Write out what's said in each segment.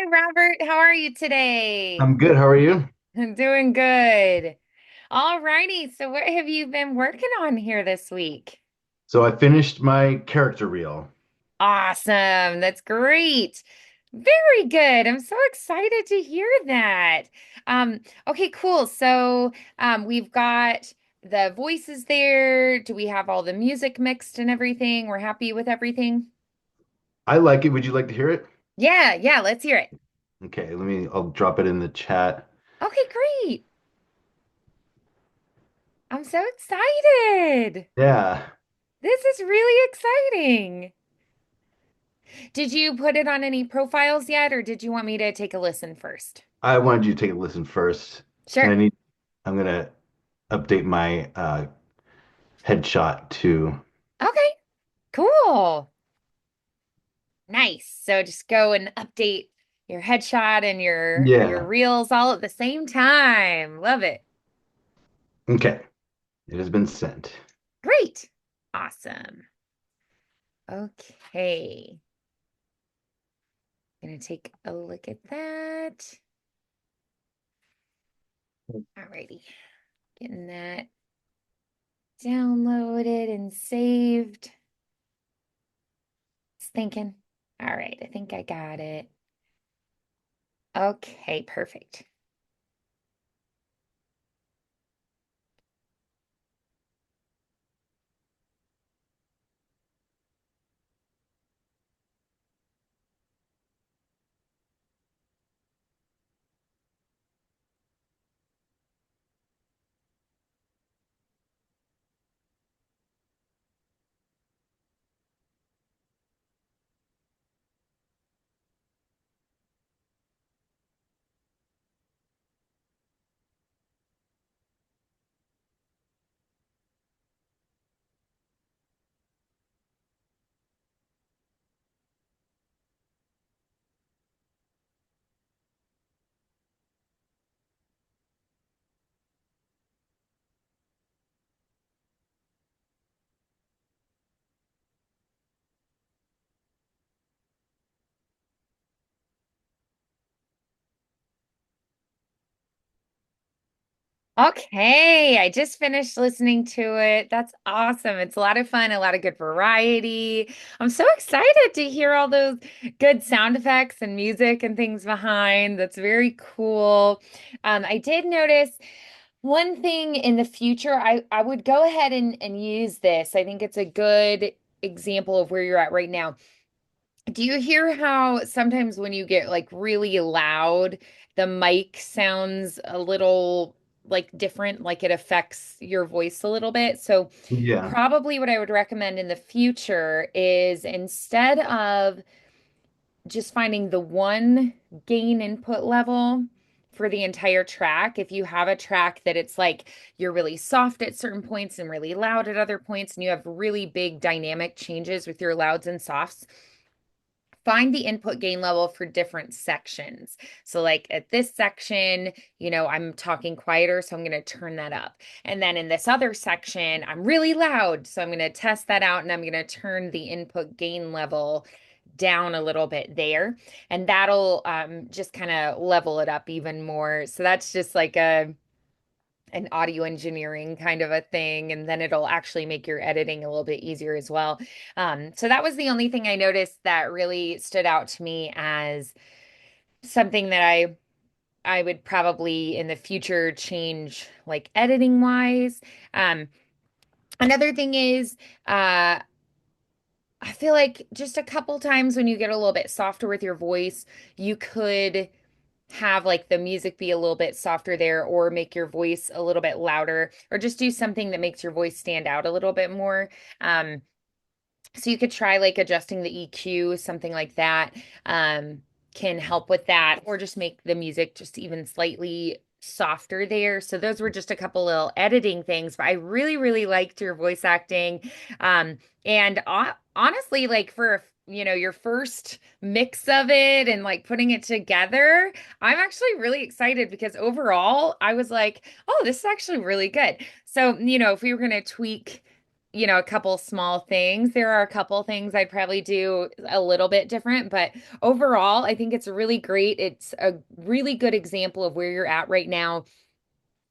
Hi, Robert. How are you today? I'm good. How are you? I'm doing good. All righty. So, what have you been working on here this week? So I finished my character reel. Awesome. That's great. Very good. I'm so excited to hear that. Okay, cool. So, we've got the voices there. Do we have all the music mixed and everything? We're happy with everything? I like it. Would you like to hear it? Yeah, let's hear it. Okay, I'll drop it in the chat. Okay, great. I'm so excited. Yeah, This is really exciting. Did you put it on any profiles yet, or did you want me to take a listen first? I wanted you to take a listen first. And Sure. I'm gonna update my headshot too. Okay, cool. Nice. So just go and update your headshot and your Yeah. reels all at the same time. Love it. Okay. It has been sent. Great. Awesome. Okay. Gonna take a look at that. Alrighty. Getting that downloaded and saved. Just thinking. All right, I think I got it. Okay, perfect. Okay, I just finished listening to it. That's awesome. It's a lot of fun, a lot of good variety. I'm so excited to hear all those good sound effects and music and things behind. That's very cool. I did notice one thing in the future, I would go ahead and use this. I think it's a good example of where you're at right now. Do you hear how sometimes when you get like really loud, the mic sounds a little like different, like it affects your voice a little bit? So, Yeah. probably what I would recommend in the future is instead of just finding the one gain input level for the entire track, if you have a track that it's like you're really soft at certain points and really loud at other points, and you have really big dynamic changes with your louds and softs, find the input gain level for different sections. So, like at this section, I'm talking quieter, so I'm going to turn that up. And then in this other section, I'm really loud, so I'm going to test that out and I'm going to turn the input gain level down a little bit there. And that'll just kind of level it up even more. So, that's just like an audio engineering kind of a thing, and then it'll actually make your editing a little bit easier as well. So that was the only thing I noticed that really stood out to me as something that I would probably in the future change, like editing wise. Um, Another thing is, I feel like just a couple times when you get a little bit softer with your voice, you could have like the music be a little bit softer there, or make your voice a little bit louder, or just do something that makes your voice stand out a little bit more. Um, so you could try like adjusting the EQ, something like that, can help with that, or just make the music just even slightly softer there. So those were just a couple little editing things, but I really, really liked your voice acting. And honestly, like for your first mix of it and like putting it together, I'm actually really excited because overall, I was like, oh, this is actually really good. So, if we were going to tweak a couple small things. There are a couple things I'd probably do a little bit different, but overall, I think it's really great. It's a really good example of where you're at right now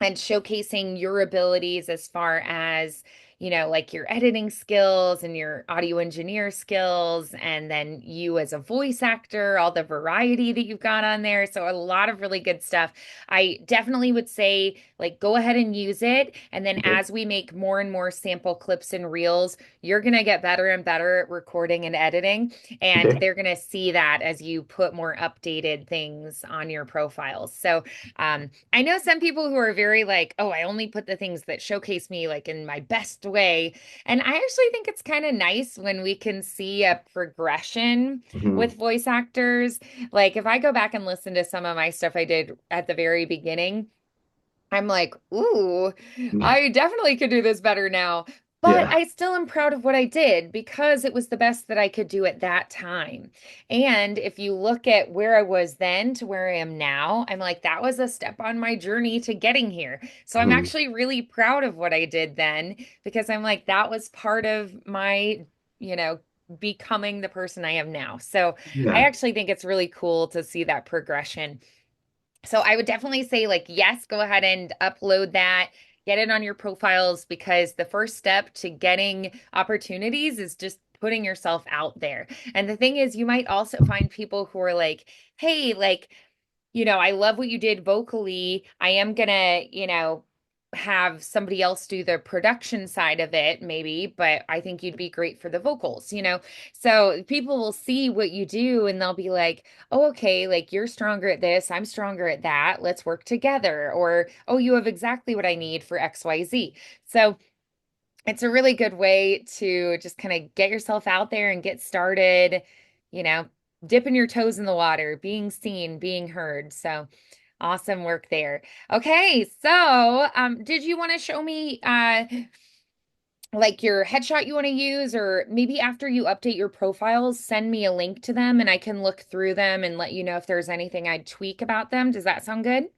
and showcasing your abilities as far as like your editing skills and your audio engineer skills, and then you as a voice actor, all the variety that you've got on there. So a lot of really good stuff. I definitely would say like go ahead and use it, and then Okay. as we make more and more sample clips and reels, you're going to get better and better at recording and editing, and Okay. they're going to see that as you put more updated things on your profiles. So I know some people who are very like, oh, I only put the things that showcase me like in my best way. And I actually think it's kind of nice when we can see a progression with Hmm. voice actors. Like if I go back and listen to some of my stuff I did at the very beginning, I'm like, ooh, Yeah. I definitely could do this better now. But Yeah. I still am proud of what I did because it was the best that I could do at that time. And if you look at where I was then to where I am now, I'm like, that was a step on my journey to getting here. So I'm Hmm. actually really proud of what I did then because I'm like, that was part of my, you know, becoming the person I am now. So I Yeah. actually think it's really cool to see that progression. So I would definitely say, like, yes, go ahead and upload that, get it on your profiles, because the first step to getting opportunities is just putting yourself out there. And the thing is, you might also find people who are like, hey, like, I love what you did vocally. I am gonna, have somebody else do the production side of it, maybe, but I think you'd be great for the vocals. So people will see what you do and they'll be like, oh, okay, like you're stronger at this, I'm stronger at that. Let's work together. Or, oh, you have exactly what I need for XYZ. So it's a really good way to just kind of get yourself out there and get started, you know, dipping your toes in the water, being seen, being heard. So awesome work there. Okay, so did you want to show me like your headshot you want to use, or maybe after you update your profiles, send me a link to them and I can look through them and let you know if there's anything I'd tweak about them. Does that sound good?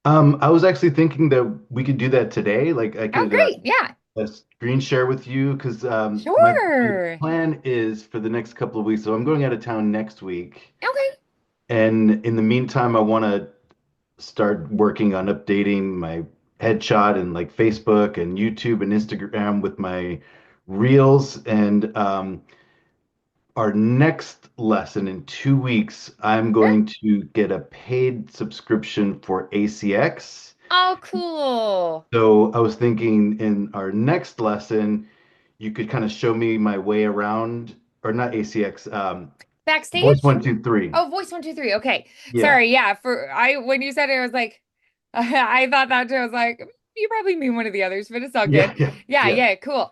I was actually thinking that we could do that today. Like I Oh, could great. Yeah. screen share with you because my Sure. plan is for the next couple of weeks. So I'm going out of town next week, Okay. and in the meantime, I want to start working on updating my headshot and like Facebook and YouTube and Instagram with my reels. And our next lesson in 2 weeks, I'm Sure. going to get a paid subscription for ACX. Oh, cool. So I was thinking in our next lesson, you could kind of show me my way around, or not ACX, Voice Backstage? 123. Oh, voice 123. Okay. Yeah. Sorry. Yeah. When you said it, I was like, I thought that too. I was like, you probably mean one of the others, but it's all Yeah. good. Yeah. Yeah. Yeah. Yeah. Cool.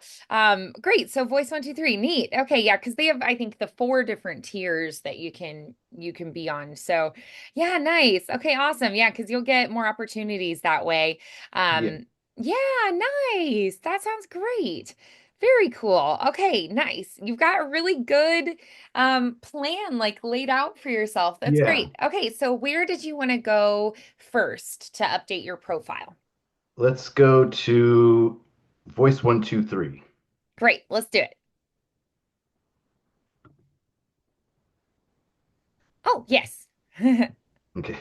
Great. So voice 123. Neat. Okay. Yeah. Cause they have, I think, the four different tiers that you can be on. So yeah. Nice. Okay. Awesome. Yeah. Cause you'll get more opportunities that way. Yeah. Yeah. Nice. That sounds great. Very cool. Okay. Nice. You've got a really good plan like laid out for yourself. That's Yeah. great. Okay, so where did you want to go first to update your profile? Let's go to Voice 123. Great, let's do it. Oh, yes. Okay.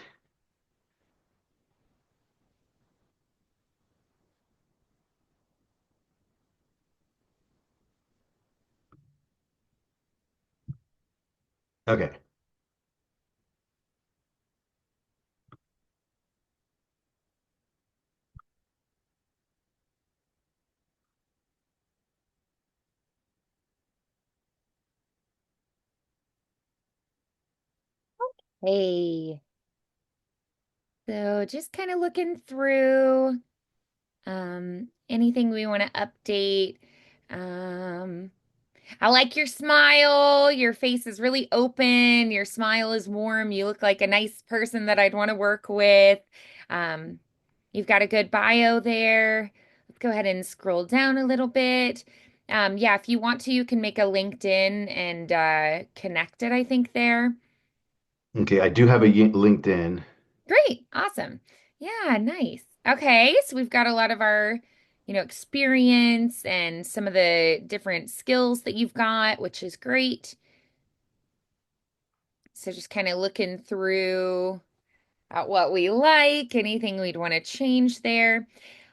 Okay. Hey. So just kind of looking through anything we want to update. Um I like your smile. Your face is really open. Your smile is warm. You look like a nice person that I'd want to work with. Um, you've got a good bio there. Let's go ahead and scroll down a little bit. Yeah, if you want to, you can make a LinkedIn and connect it, I think, there. Okay. I do have a LinkedIn. Great. Awesome. Yeah, nice. Okay, so we've got a lot of our experience and some of the different skills that you've got, which is great. So just kind of looking through at what we like, anything we'd want to change there.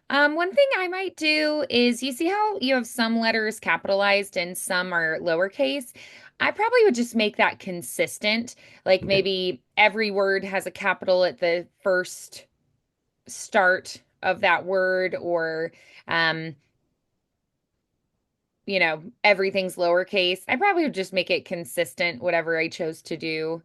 One thing I might do is you see how you have some letters capitalized and some are lowercase? I probably would just make that consistent. Like Okay. maybe every word has a capital at the first start of that word, or um, everything's lowercase. I probably would just make it consistent, whatever I chose to do.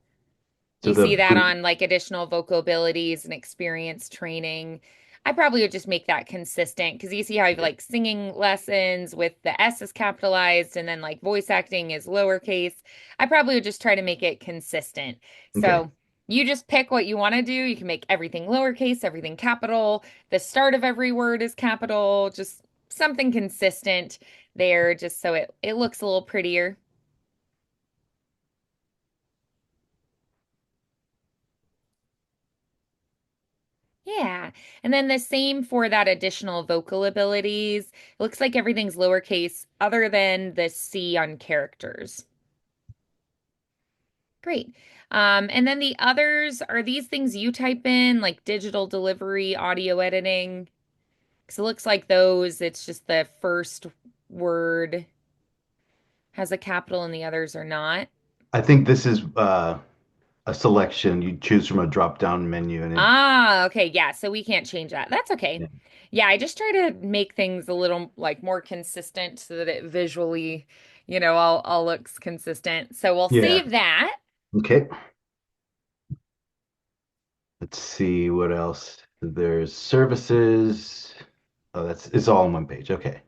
So You see the that on like additional vocal abilities and experience training. I probably would just make that consistent because you see how you've okay. like singing lessons with the S is capitalized and then like voice acting is lowercase. I probably would just try to make it consistent. Okay. So you just pick what you want to do. You can make everything lowercase, everything capital. The start of every word is capital, just something consistent there, just so it looks a little prettier. Yeah. And then the same for that additional vocal abilities. It looks like everything's lowercase other than the C on characters. Great. And then the others are these things you type in, like digital delivery, audio editing. Because it looks like those, it's just the first word has a capital and the others are not. I think this is a selection you choose from a drop-down menu, and it. Ah, okay. Yeah. So we can't change that. That's okay. Yeah. Yeah. I just try to make things a little like more consistent so that it visually, all looks consistent. So we'll Yeah. save that. Okay. Let's see what else. There's services. Oh, that's it's all on one page. Okay.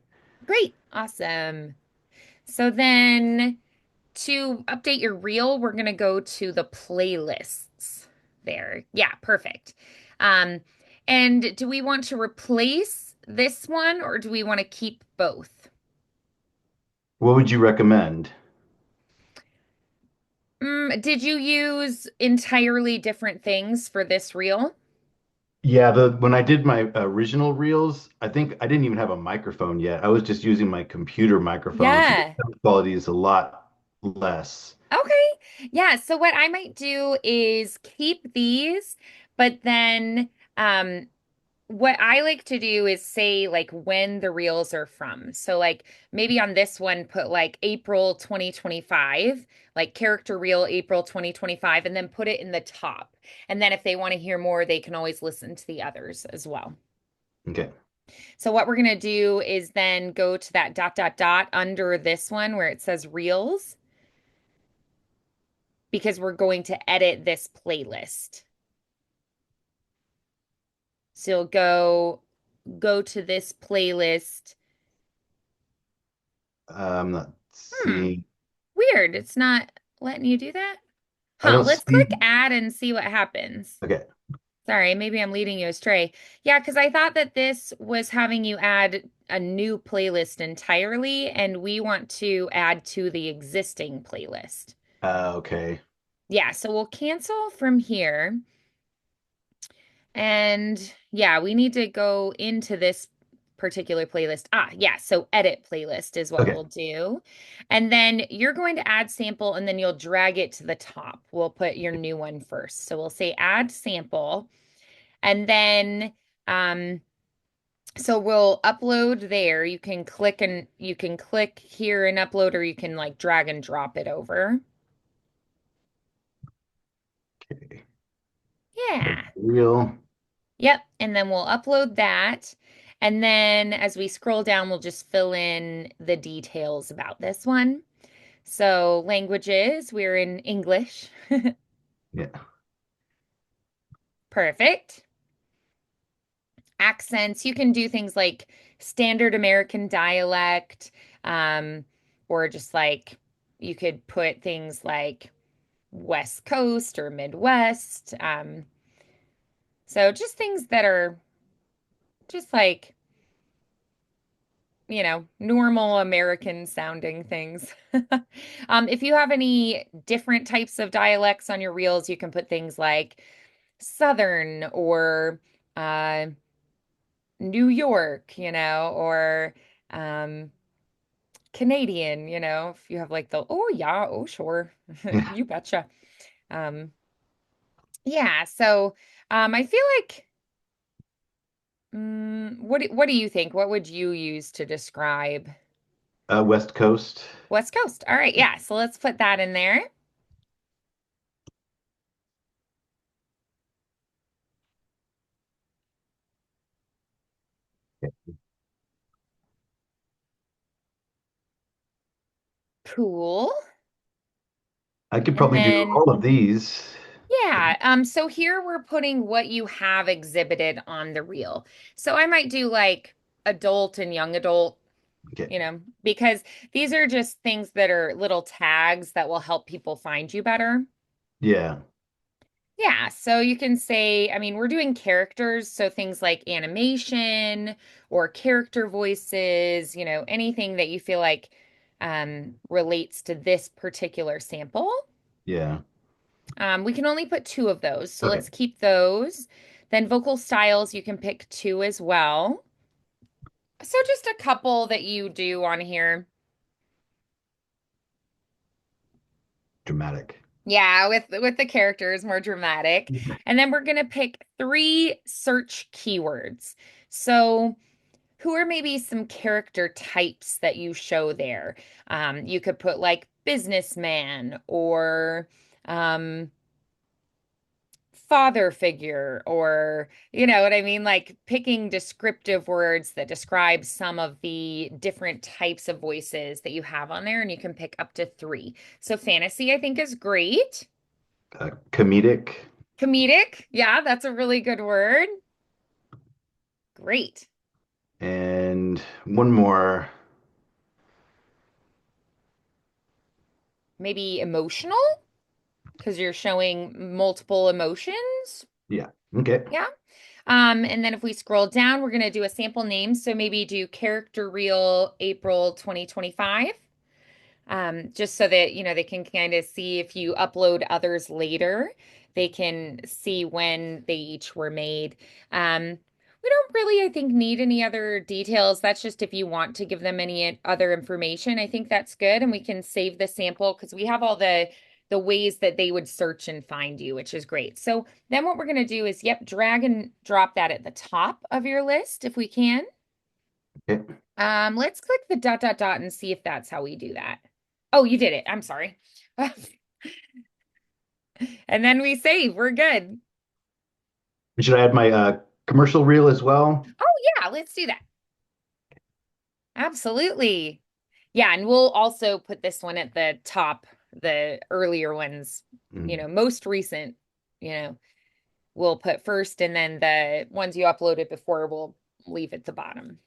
Great. Awesome. So then to update your reel, we're going to go to the playlists there. Yeah. Perfect. Um, and do we want to replace this one or do we want to keep both? What would you recommend? Did you use entirely different things for this reel? Yeah, the when I did my original reels, I think I didn't even have a microphone yet. I was just using my computer microphone, so the Yeah. sound quality is a lot less. Okay. Yeah. So what I might do is keep these, but then what I like to do is say like when the reels are from. So like maybe on this one put like April 2025, like character reel April 2025, and then put it in the top. And then if they want to hear more, they can always listen to the others as well. Okay. So what we're going to do is then go to that dot dot dot under this one where it says reels because we're going to edit this playlist. So you'll go to this playlist. I'm not Hmm, seeing. weird. It's not letting you do that. I Huh, don't let's see. click add and see what happens. Okay. Sorry, maybe I'm leading you astray. Yeah, because I thought that this was having you add a new playlist entirely, and we want to add to the existing playlist. Okay. Yeah, so we'll cancel from here. And yeah, we need to go into this particular playlist. Ah, yeah, so edit playlist is what Okay. we'll do. And then you're going to add sample and then you'll drag it to the top. We'll put your new one first. So we'll say add sample and then so we'll upload there. You can click here and upload or you can like drag and drop it over. Okay. Yeah. Real. Yep. And then we'll upload that. And then as we scroll down, we'll just fill in the details about this one. So, languages, we're in English. Yeah. Perfect. Accents, you can do things like standard American dialect, um, or just like you could put things like West Coast or Midwest. So, just things that are just like normal American sounding things. If you have any different types of dialects on your reels, you can put things like Southern or uh, New York, or um, Canadian, if you have like oh yeah, oh sure, Yeah. you betcha. Um, yeah, so I feel like what do you think? What would you use to describe West Coast. West Coast? All right, yeah, so let's put that in there. Cool. I could And probably do then all of these. yeah, so here we're putting what you have exhibited on the reel. So I might do like adult and young adult, Okay. because these are just things that are little tags that will help people find you better. Yeah. Yeah, so you can say, I mean, we're doing characters, so things like animation or character voices, anything that you feel like relates to this particular sample. Yeah. We can only put two of those, so Okay. let's keep those. Then vocal styles, you can pick two as well. So just a couple that you do on here. Dramatic. Yeah, with the characters, more dramatic. And then we're gonna pick three search keywords. So who are maybe some character types that you show there? You could put like businessman or um father figure, or you know what I mean, like picking descriptive words that describe some of the different types of voices that you have on there, and you can pick up to three. So fantasy, I think, is great. Comedic. Comedic, yeah, that's a really good word. Great. And one more. Maybe emotional, because you're showing multiple emotions. Yeah. Okay. Yeah. And then if we scroll down, we're going to do a sample name. So maybe do character reel April 2025. Just so that, they can kind of see if you upload others later, they can see when they each were made. We don't really, I think, need any other details. That's just if you want to give them any other information. I think that's good. And we can save the sample because we have all the ways that they would search and find you, which is great. So then what we're going to do is, yep, drag and drop that at the top of your list if we can. Okay. Let's click the dot dot dot and see if that's how we do that. Oh, you did it. I'm sorry. And then we save. We're good. Should I add my commercial reel as well? Oh, yeah, let's do that. Absolutely. Yeah, and we'll also put this one at the top, the earlier ones, Mm. most recent, we'll put first, and then the ones you uploaded before we'll leave at the bottom.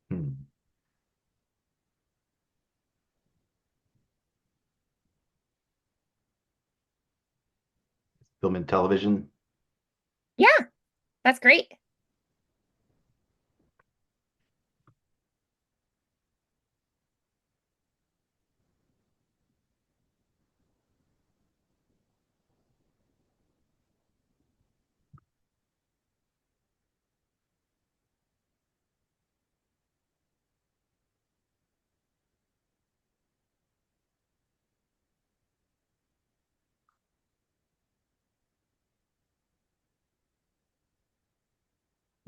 Hmm. Film and television. Yeah, that's great.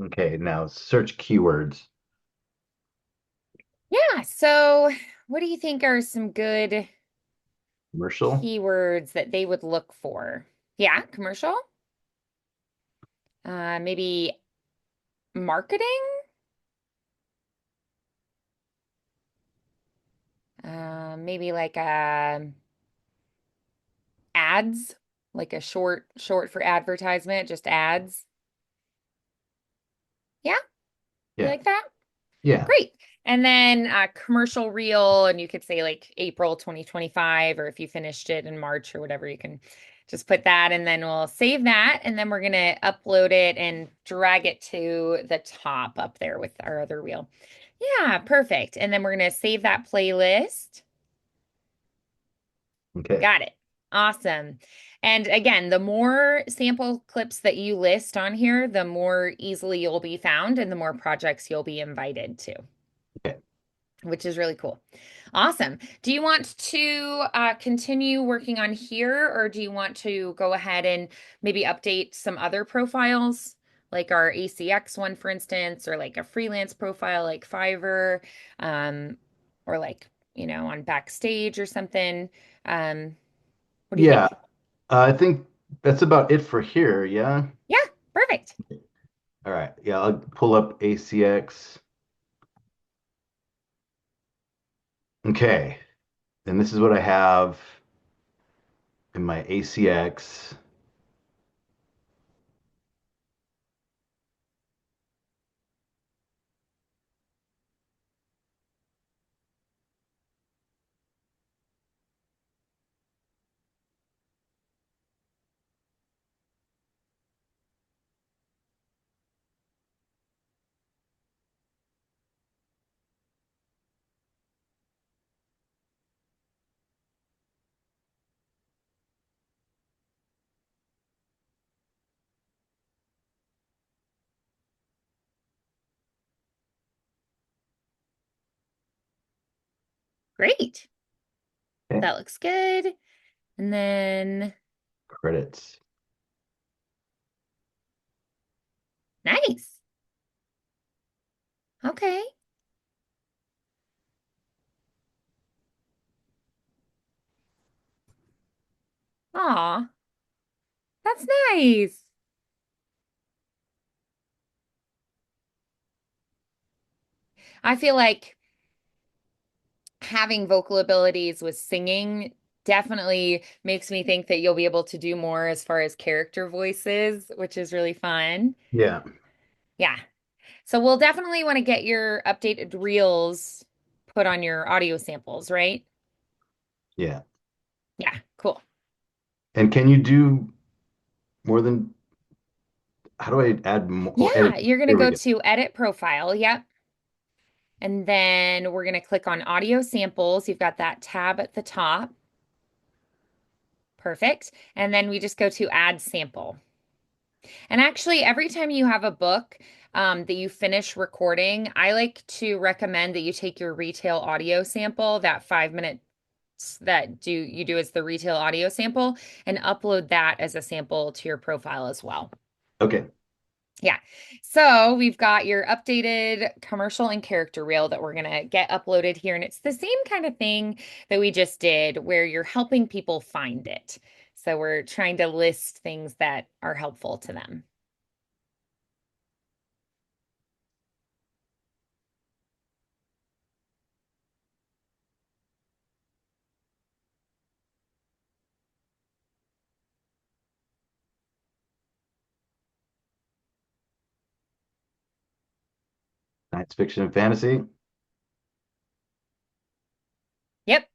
Okay, now search keywords. Yeah, so what do you think are some good Commercial? keywords that they would look for. Yeah, commercial. Maybe marketing. Maybe like ads, like a short for advertisement, just ads. Yeah, you Yeah. like that? Yeah. Great. And then a commercial reel, and you could say like April 2025, or if you finished it in March or whatever, you can just put that, and then we'll save that, and then we're gonna upload it and drag it to the top up there with our other reel. Yeah, perfect. And then we're gonna save that playlist. Okay. Got it. Awesome. And again, the more sample clips that you list on here, the more easily you'll be found and the more projects you'll be invited to, Okay. which is really cool. Awesome. Do you want to continue working on here, or do you want to go ahead and maybe update some other profiles, like our ACX one, for instance, or like a freelance profile like Fiverr, um, or like, on Backstage or something? Um, what do you Yeah. think? I think that's about it for here. Yeah. Yeah, perfect. All right. Yeah. I'll pull up ACX. Okay. And this is what I have in my ACX. Great. Okay. That looks good. And then Credits. nice. Okay. Aw, that's nice. I feel like having vocal abilities with singing definitely makes me think that you'll be able to do more as far as character voices, which is really fun. Yeah. Yeah. So we'll definitely want to get your updated reels put on your audio samples, right? Yeah. Yeah, cool. And can you do more than, how do I add more? Oh, edit. Yeah, you're going to There we go go. to edit profile. Yep. And then we're going to click on audio samples. You've got that tab at the top. Perfect. And then we just go to add sample. And actually, every time you have a book that you finish recording, I like to recommend that you take your retail audio sample, that 5 minutes that you do as the retail audio sample, and upload that as a sample to your profile as well. Okay. Yeah. So we've got your updated commercial and character reel that we're going to get uploaded here. And it's the same kind of thing that we just did where you're helping people find it. So we're trying to list things that are helpful to them. Science fiction and fantasy. Yep.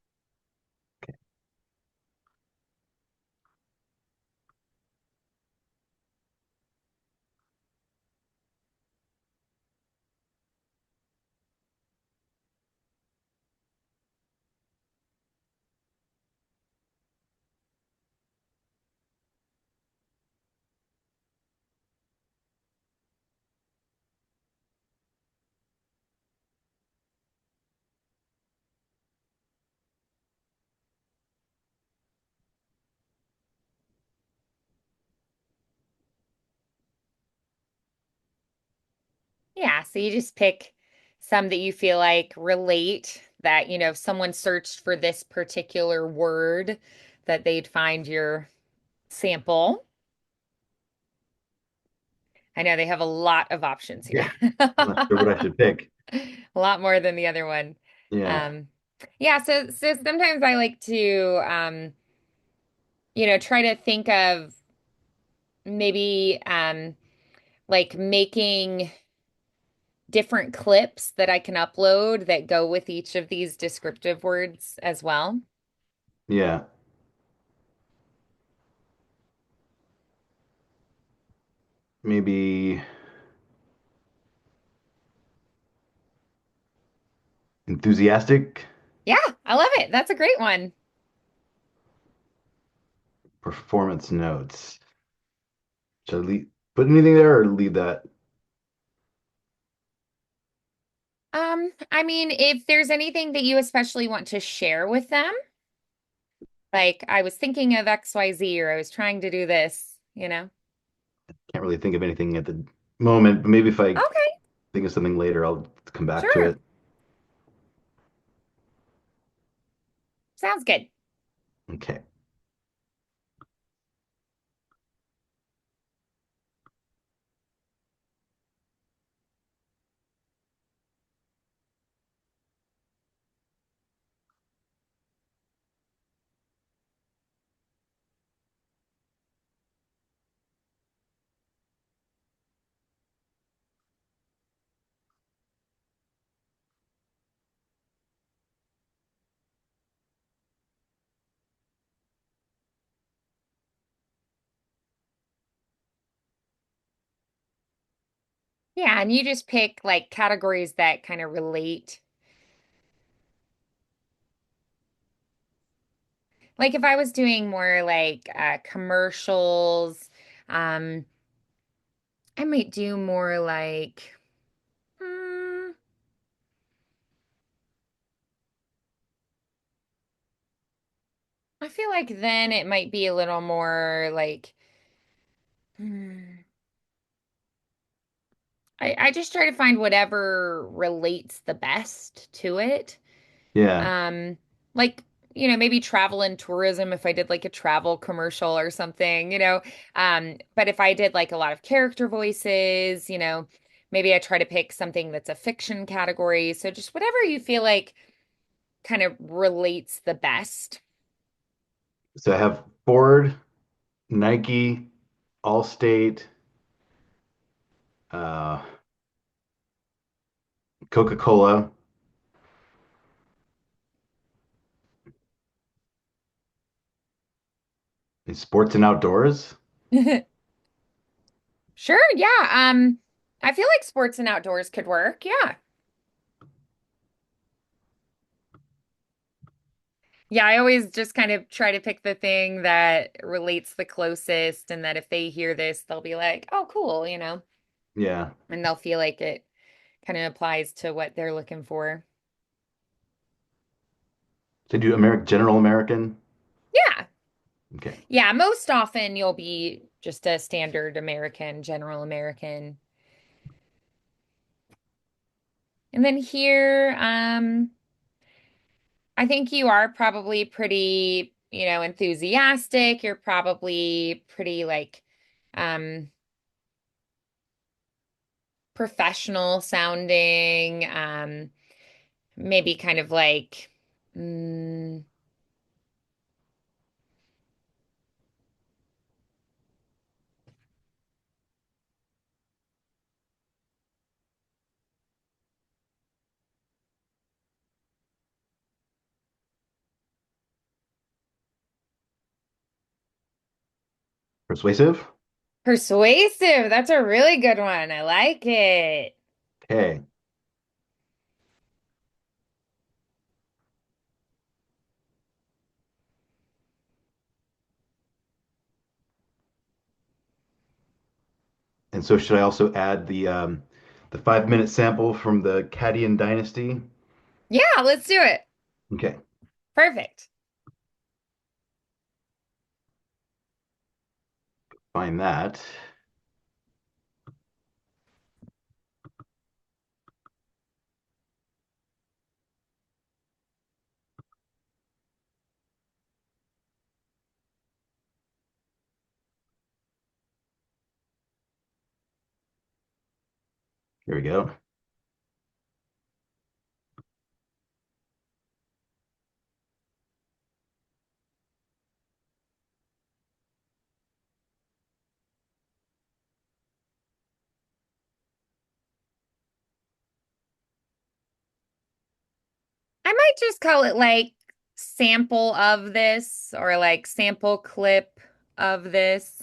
Yeah. So you just pick some that you feel like relate. that, if someone searched for this particular word, that they'd find your sample. I know they have a lot of options here. Yeah, I'm not sure what I should pick. A lot more than the other one. Yeah, Um, yeah, so sometimes I like to try to think of maybe like making different clips that I can upload that go with each of these descriptive words as well. yeah. Maybe enthusiastic Yeah, I love it. That's a great one. performance notes. Should I put anything there or leave that? I mean, if there's anything that you especially want to share with them, like I was thinking of XYZ or I was trying to do this. Can't really think of anything at the moment, but maybe if I Okay, think of something later, I'll come back to sure. it. Sounds good. Okay. Yeah, and you just pick like categories that kind of relate. Like if I was doing more like commercials, um, I might do more like, hmm, I feel like then it might be a little more like, hmm, I just try to find whatever relates the best to it. Yeah. Um, like, maybe travel and tourism if I did like a travel commercial or something. But if I did like a lot of character voices, maybe I try to pick something that's a fiction category. So just whatever you feel like kind of relates the best. So I have Ford, Nike, Allstate, uh, Coca-Cola, and sports and outdoors. Sure, yeah. I feel like sports and outdoors could work. Yeah. Yeah, I always just kind of try to pick the thing that relates the closest and that if they hear this, they'll be like, "Oh, cool," Yeah. and they'll feel like it kind of applies to what they're looking for. They do General American. Yeah. Okay. Yeah, most often you'll be just a standard American, general American. And then here, I think you are probably pretty, enthusiastic. You're probably pretty like um professional sounding, maybe kind of like mm, Persuasive. persuasive. That's a really good one. I like it. Okay. And so should I also add the 5 minute sample from the Akkadian dynasty? Yeah, let's do it. Okay. Perfect. Find that. Here we go. I might just call it like sample of this or like sample clip of this.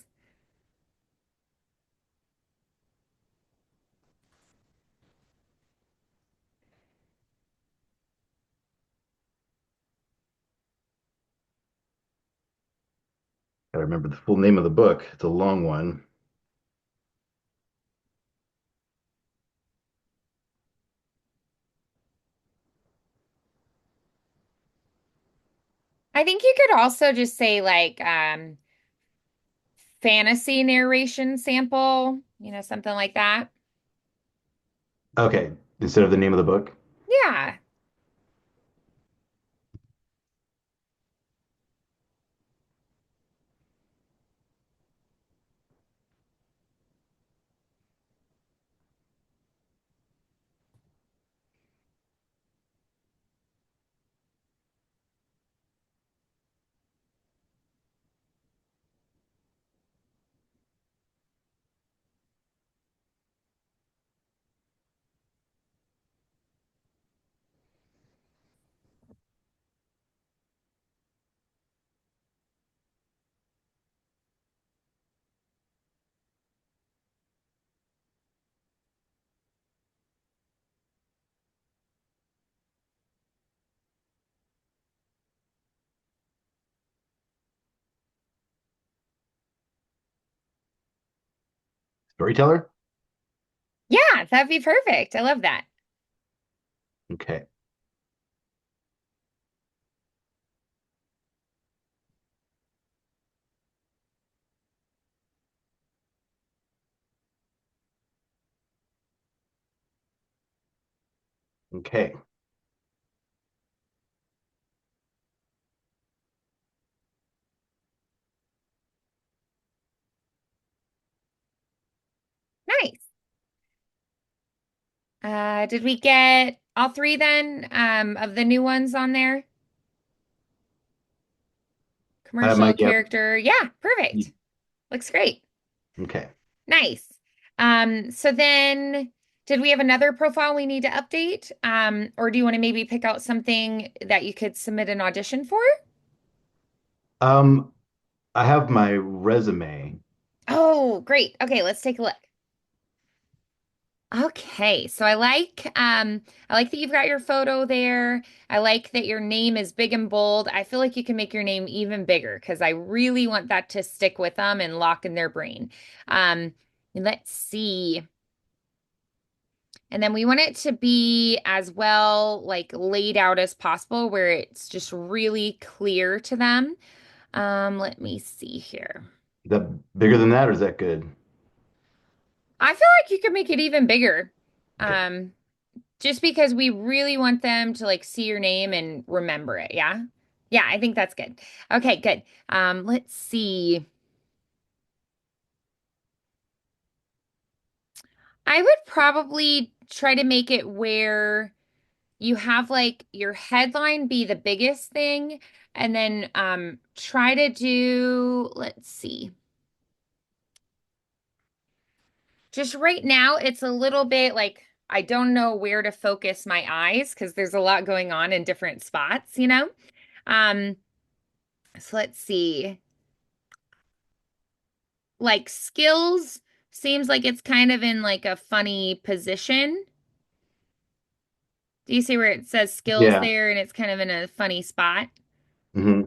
Gotta remember the full name of the book. It's a long one. I think you could also just say like fantasy narration sample, something like that. Okay, instead of the name of the book. Yeah. Storyteller? Yeah, that'd be perfect. I love that. Okay. Okay. Nice. Did we get all three then of the new ones on there? I Commercial might, yep. character. Yeah, perfect. Looks great. Okay. Nice. So then did we have another profile we need to update? Or do you want to maybe pick out something that you could submit an audition for? Um, I have my resume. Oh, great. Okay, let's take a look. Okay, so I like that you've got your photo there. I like that your name is big and bold. I feel like you can make your name even bigger because I really want that to stick with them and lock in their brain. Um, and let's see. And then we want it to be as well like laid out as possible where it's just really clear to them. Let me see here. Is that bigger than that, or is that good? I feel like you could make it even bigger. Okay. Um, just because we really want them to like see your name and remember it. Yeah. Yeah, I think that's good. Okay, good. Let's see. I would probably try to make it where you have like your headline be the biggest thing and then try to do, let's see. Just right now it's a little bit like I don't know where to focus my eyes because there's a lot going on in different spots. Um so let's see. Like skills seems like it's kind of in like a funny position. Do you see where it says skills Yeah. there and it's kind of in a funny spot? Hmm.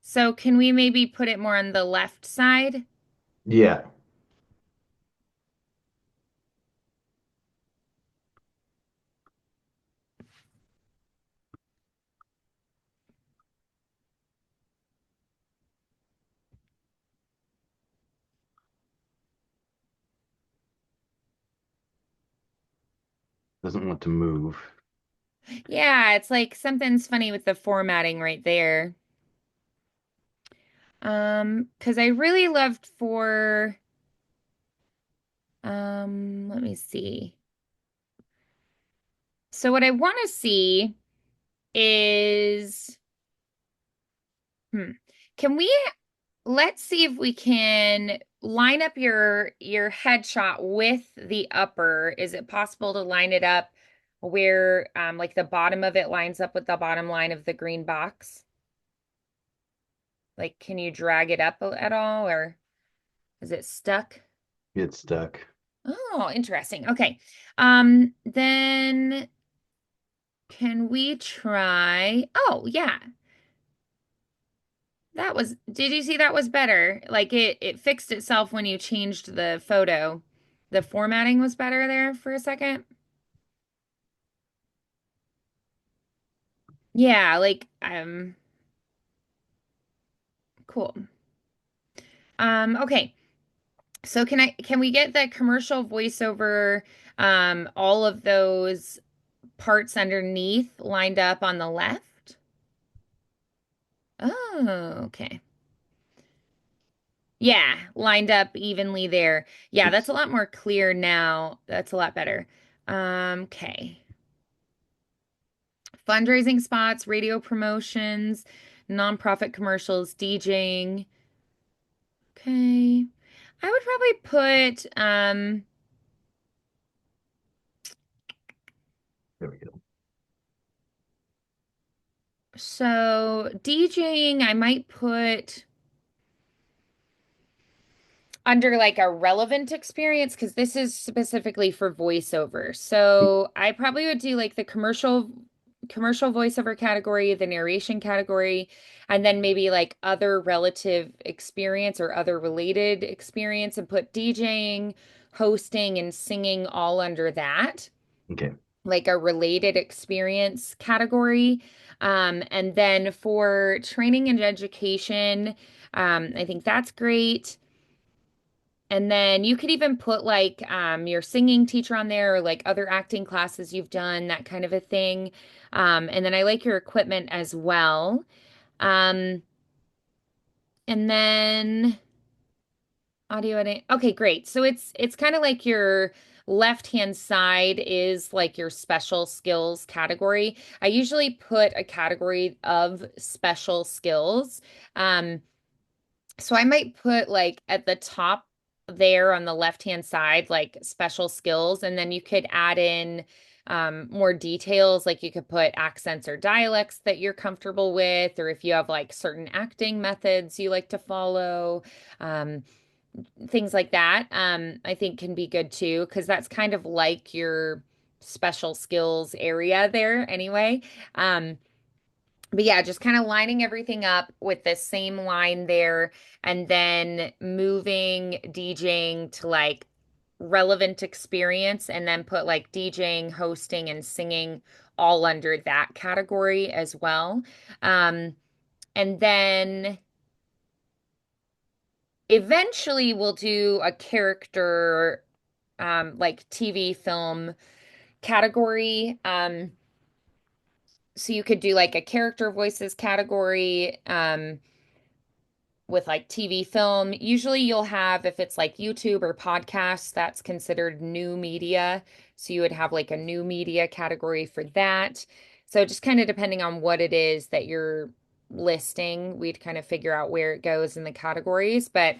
So can we maybe put it more on the left side? Yeah. Doesn't want to move. Yeah, it's like something's funny with the formatting right there. Because I really loved for let me see. So what I want to see is, hmm, can we let's see if we can line up your headshot with the upper. Is it possible to line it up where like the bottom of it lines up with the bottom line of the green box? Like, can you drag it up at all, or is it stuck? Get stuck. Oh, interesting. Okay. Then can we try? Oh, yeah. Did you see that was better? Like it fixed itself when you changed the photo. The formatting was better there for a second. Yeah, like cool. Okay. So can we get the commercial voiceover all of those parts underneath lined up on the left? Oh, okay. Yeah, lined up evenly there. Yeah, that's Oops. a lot more clear now. That's a lot better. Okay. Fundraising spots, radio promotions, nonprofit commercials, DJing. Okay. I would probably put There we go. so DJing I might put under like a relevant experience because this is specifically for voiceover. So I probably would do like the commercial voiceover category, the narration category, and then maybe like other relative experience or other related experience and put DJing, hosting, and singing all under that, Okay. like a related experience category. And then for training and education, I think that's great. And then you could even put like your singing teacher on there or like other acting classes you've done, that kind of a thing. And then I like your equipment as well. Um, and then audio editing. Okay, great. So it's kind of like your left-hand side is like your special skills category. I usually put a category of special skills. Um, So I might put like at the top there on the left-hand side, like special skills, and then you could add in more details, like you could put accents or dialects that you're comfortable with, or if you have like certain acting methods you like to follow, um, things like that, I think can be good too, because that's kind of like your special skills area there anyway. Um, but yeah, just kind of lining everything up with the same line there and then moving DJing to like relevant experience and then put like DJing, hosting, and singing all under that category as well. Um, and then eventually we'll do a character like TV film category. So you could do like a character voices category. With like TV film. Usually you'll have, if it's like YouTube or podcasts, that's considered new media. So you would have like a new media category for that. So just kind of depending on what it is that you're listing, we'd kind of figure out where it goes in the categories. But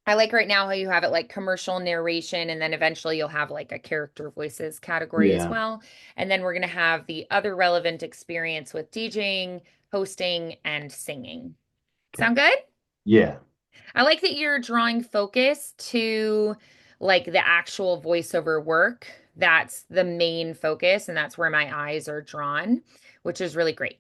I like right now how you have it like commercial narration, and then eventually you'll have like a character voices category as Yeah. well. And then we're going to have the other relevant experience with DJing, hosting, and singing. Okay. Sound good? Yeah. I like that you're drawing focus to like the actual voiceover work. That's the main focus, and that's where my eyes are drawn, which is really great.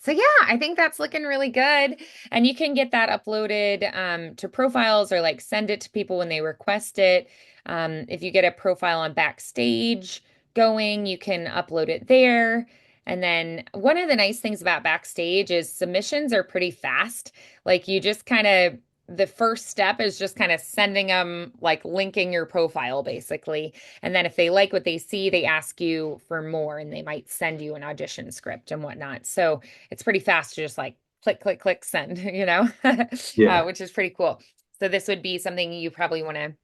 So yeah, I think that's looking really good. And you can get that uploaded to profiles or like send it to people when they request it. If you get a profile on Backstage going, you can upload it there. And then one of the nice things about Backstage is submissions are pretty fast. Like you just kind of the first step is just kind of sending them like linking your profile basically. And then if they like what they see, they ask you for more and they might send you an audition script and whatnot. So it's pretty fast to just like click, click, click, send, Yeah. which is pretty cool. So this would be something you probably want to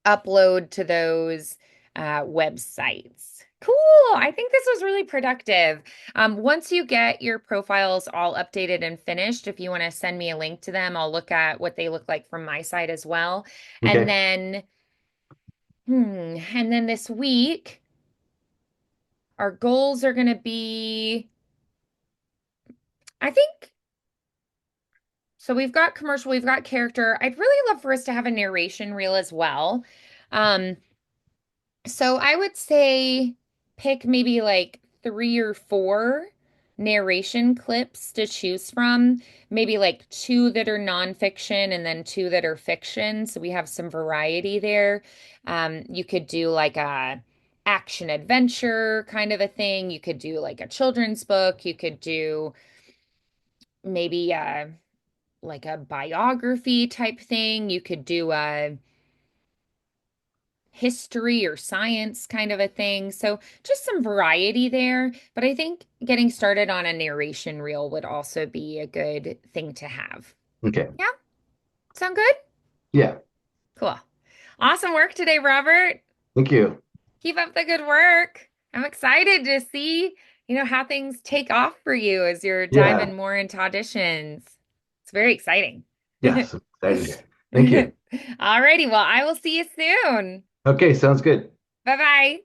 upload to those websites. Cool. I think this was really productive. Once you get your profiles all updated and finished, if you want to send me a link to them, I'll look at what they look like from my side as well. And Okay. then, and then this week, our goals are going to be, I think, so we've got commercial, we've got character. I'd really love for us to have a narration reel as well. Um, So I would say pick maybe like three or four narration clips to choose from. Maybe like two that are nonfiction and then two that are fiction. So we have some variety there. You could do like a action adventure kind of a thing. You could do like a children's book. You could do maybe like a biography type thing. You could do a history or science kind of a thing. So just some variety there. But I think getting started on a narration reel would also be a good thing to have. Okay. Yeah, sound good? Yeah. Cool. Awesome work today, Robert. Thank you. Keep up the good work. I'm excited to see, how things take off for you as you're Yeah. diving more into auditions. It's very exciting. Yes. I'm excited here. Thank you. Alrighty, well, I will see you soon. Okay. Sounds good. Bye-bye.